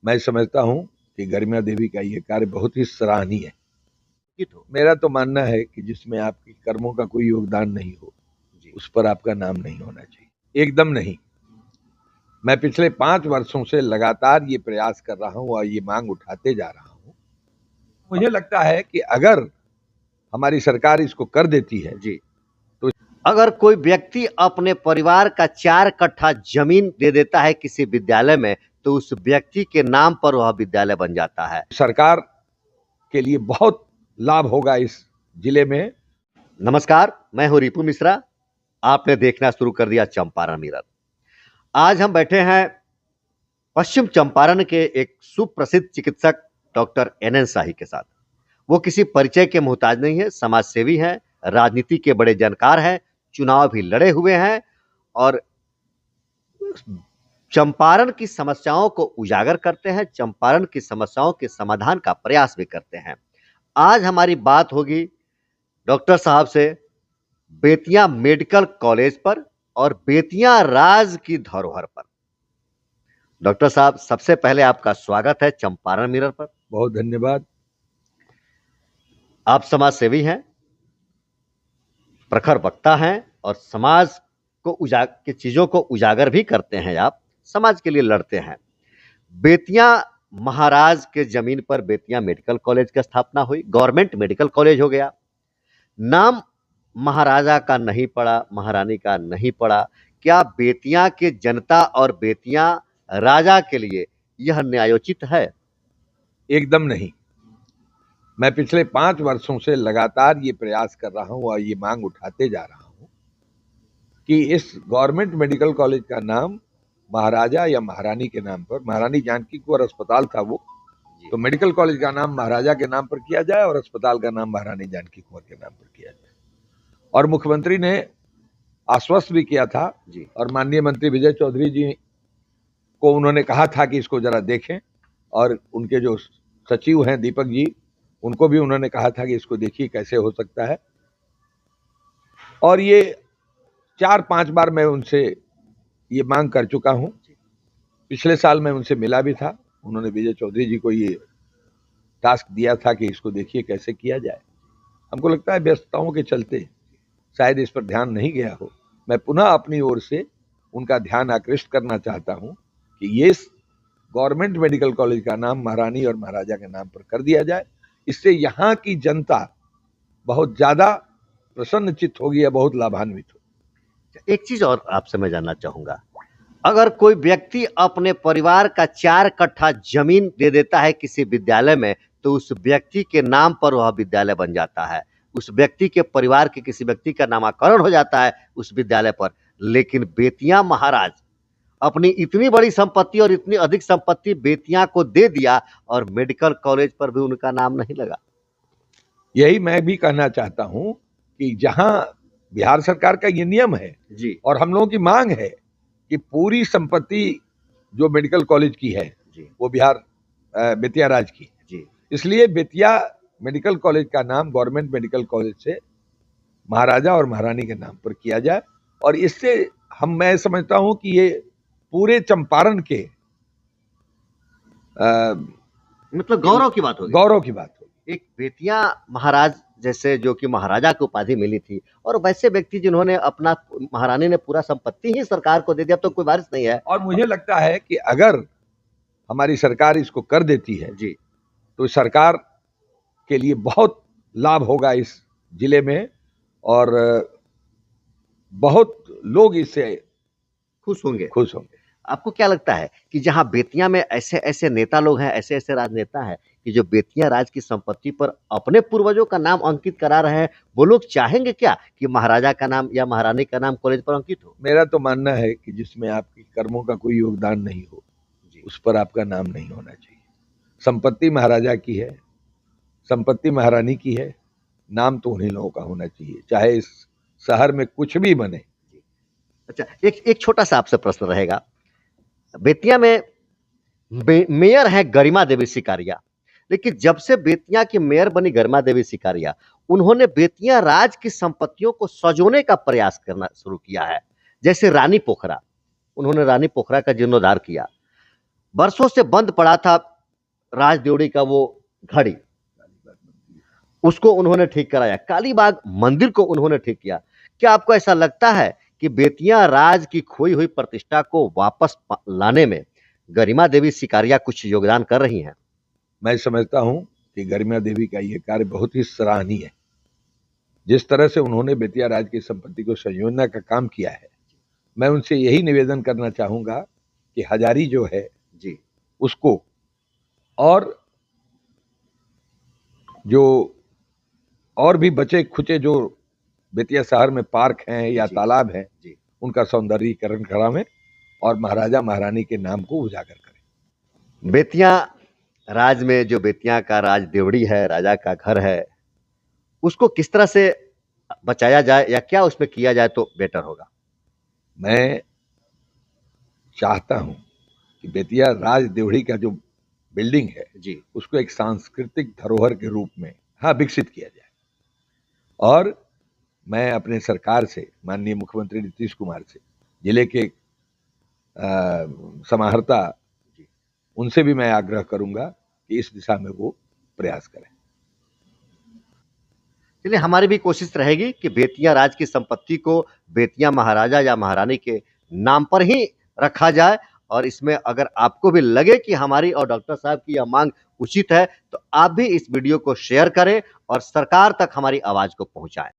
मैं समझता हूं कि गरिमा देवी का ये कार्य बहुत ही सराहनीय है। मेरा तो मानना है कि जिसमें आपके कर्मों का कोई योगदान नहीं हो उस पर आपका नाम नहीं होना चाहिए, एकदम नहीं। मैं पिछले 5 वर्षों से लगातार ये प्रयास कर रहा हूं और ये मांग उठाते जा रहा हूं। मुझे लगता है कि अगर हमारी सरकार इसको कर देती है जी, तो अगर कोई व्यक्ति अपने परिवार का 4 कट्ठा जमीन दे देता है किसी विद्यालय में, तो उस व्यक्ति के नाम पर वह विद्यालय बन जाता है। सरकार के लिए बहुत लाभ होगा इस जिले में। नमस्कार, मैं हूं रिपु मिश्रा। आपने देखना शुरू कर दिया चंपारण मिरर। आज हम बैठे हैं पश्चिम चंपारण के एक सुप्रसिद्ध चिकित्सक डॉक्टर NN शाही के साथ। वो किसी परिचय के मोहताज नहीं है, समाज सेवी हैं, राजनीति के बड़े जानकार हैं, चुनाव भी लड़े हुए हैं और चंपारण की समस्याओं को उजागर करते हैं, चंपारण की समस्याओं के समाधान का प्रयास भी करते हैं। आज हमारी बात होगी डॉक्टर साहब से बेतिया मेडिकल कॉलेज पर और बेतिया राज की धरोहर पर। डॉक्टर साहब, सबसे पहले आपका स्वागत है चंपारण मिरर पर। बहुत धन्यवाद। आप समाज सेवी हैं, प्रखर वक्ता हैं और समाज को की चीजों को उजागर भी करते हैं। आप समाज के लिए लड़ते हैं। बेतिया महाराज के जमीन पर बेतिया मेडिकल कॉलेज की स्थापना हुई, गवर्नमेंट मेडिकल कॉलेज हो गया। नाम महाराजा का नहीं पड़ा, महारानी का नहीं पड़ा। क्या बेतिया के जनता और बेतिया राजा के लिए यह न्यायोचित है? एकदम नहीं। मैं पिछले 5 वर्षों से लगातार ये प्रयास कर रहा हूं और ये मांग उठाते जा रहा हूं कि इस गवर्नमेंट मेडिकल कॉलेज का नाम महाराजा या महारानी के नाम पर, महारानी जानकी कुंवर अस्पताल था वो, तो मेडिकल कॉलेज का नाम महाराजा के नाम पर किया जाए और अस्पताल का नाम महारानी जानकी कुंवर के नाम पर किया जाए। और मुख्यमंत्री ने आश्वस्त भी किया था जी, और माननीय मंत्री विजय चौधरी जी को उन्होंने कहा था कि इसको जरा देखें, और उनके जो सचिव हैं दीपक जी, उनको भी उन्होंने कहा था कि इसको देखिए कैसे हो सकता है। और ये 4-5 बार मैं उनसे ये मांग कर चुका हूं। पिछले साल मैं उनसे मिला भी था, उन्होंने विजय चौधरी जी को ये टास्क दिया था कि इसको देखिए कैसे किया जाए। हमको लगता है व्यस्तताओं के चलते शायद इस पर ध्यान नहीं गया हो। मैं पुनः अपनी ओर से उनका ध्यान आकृष्ट करना चाहता हूं कि ये गवर्नमेंट मेडिकल कॉलेज का नाम महारानी और महाराजा के नाम पर कर दिया जाए। इससे यहाँ की जनता बहुत ज्यादा प्रसन्नचित्त होगी या बहुत लाभान्वित होगी। एक चीज और आपसे मैं जानना चाहूंगा, अगर कोई व्यक्ति अपने परिवार का 4 कट्ठा जमीन दे देता है किसी विद्यालय में, तो उस व्यक्ति के नाम पर वह विद्यालय बन जाता है। उस व्यक्ति के परिवार के किसी व्यक्ति का नामकरण हो जाता है उस विद्यालय पर। लेकिन बेतिया महाराज अपनी इतनी बड़ी संपत्ति और इतनी अधिक संपत्ति बेतिया को दे दिया और मेडिकल कॉलेज पर भी उनका नाम नहीं लगा। यही मैं भी कहना चाहता हूं कि जहां बिहार सरकार का ये नियम है जी, और हम लोगों की मांग है कि पूरी संपत्ति जो मेडिकल कॉलेज की है जी, वो बिहार बेतिया राज की जी, इसलिए बेतिया मेडिकल कॉलेज का नाम गवर्नमेंट मेडिकल कॉलेज से महाराजा और महारानी के नाम पर किया जाए। और इससे मैं समझता हूं कि ये पूरे चंपारण के मतलब गौरव की बात होगी। गौरव की बात होगी। एक बेतिया महाराज जैसे, जो कि महाराजा की उपाधि मिली थी, और वैसे व्यक्ति जिन्होंने अपना, महारानी ने पूरा संपत्ति ही सरकार को दे दिया, अब तो कोई वारिस नहीं है। और मुझे लगता है कि अगर हमारी सरकार इसको कर देती है जी, तो सरकार के लिए बहुत लाभ होगा इस जिले में और बहुत लोग इससे खुश होंगे। आपको क्या लगता है कि जहां बेतिया में ऐसे ऐसे नेता लोग हैं, ऐसे ऐसे राजनेता हैं कि जो बेतिया राज की संपत्ति पर अपने पूर्वजों का नाम अंकित करा रहे हैं, वो लोग चाहेंगे क्या कि महाराजा का नाम या महारानी का नाम कॉलेज पर अंकित हो? मेरा तो मानना है कि जिसमें आपके कर्मों का कोई योगदान नहीं हो उस पर आपका नाम नहीं होना चाहिए। संपत्ति महाराजा की है, संपत्ति महारानी की है, नाम तो उन्हीं लोगों का होना चाहिए, चाहे इस शहर में कुछ भी बने। अच्छा, एक छोटा सा आपसे प्रश्न रहेगा। बेतिया में मेयर है गरिमा देवी सिकारिया, लेकिन जब से बेतिया की मेयर बनी गरिमा देवी सिकारिया, उन्होंने बेतिया राज की संपत्तियों को सजोने का प्रयास करना शुरू किया है। जैसे रानी पोखरा, उन्होंने रानी पोखरा का जीर्णोद्धार किया। वर्षों से बंद पड़ा था राज देवड़ी का वो घड़ी, उसको उन्होंने ठीक कराया। कालीबाग मंदिर को उन्होंने ठीक किया। क्या आपको ऐसा लगता है कि बेतिया राज की खोई हुई प्रतिष्ठा को वापस लाने में गरिमा देवी सिकारिया कुछ योगदान कर रही हैं? मैं समझता हूं कि गरिमा देवी का ये कार्य बहुत ही सराहनीय है। जिस तरह से उन्होंने बेतिया राज की संपत्ति को संयोजन का काम किया है, मैं उनसे यही निवेदन करना चाहूंगा कि हजारी जो है जी, उसको, और जो और भी बचे खुचे जो बेतिया शहर में पार्क हैं या तालाब हैं, उनका सौंदर्यीकरण करावें और महाराजा महारानी के नाम को उजागर करें। बेतिया राज में जो बेतिया का राज देवड़ी है, राजा का घर है, उसको किस तरह से बचाया जाए या क्या उसमें किया जाए तो बेटर होगा? मैं चाहता हूं कि बेतिया राज देवड़ी का जो बिल्डिंग है जी, उसको एक सांस्कृतिक धरोहर के रूप में विकसित किया जाए। और मैं अपने सरकार से, माननीय मुख्यमंत्री नीतीश कुमार से, जिले के समाहर्ता उनसे भी मैं आग्रह करूंगा कि इस दिशा में वो प्रयास करें। इसलिए हमारी भी कोशिश रहेगी कि बेतिया राज की संपत्ति को बेतिया महाराजा या महारानी के नाम पर ही रखा जाए। और इसमें अगर आपको भी लगे कि हमारी और डॉक्टर साहब की यह मांग उचित है, तो आप भी इस वीडियो को शेयर करें और सरकार तक हमारी आवाज को पहुंचाएं।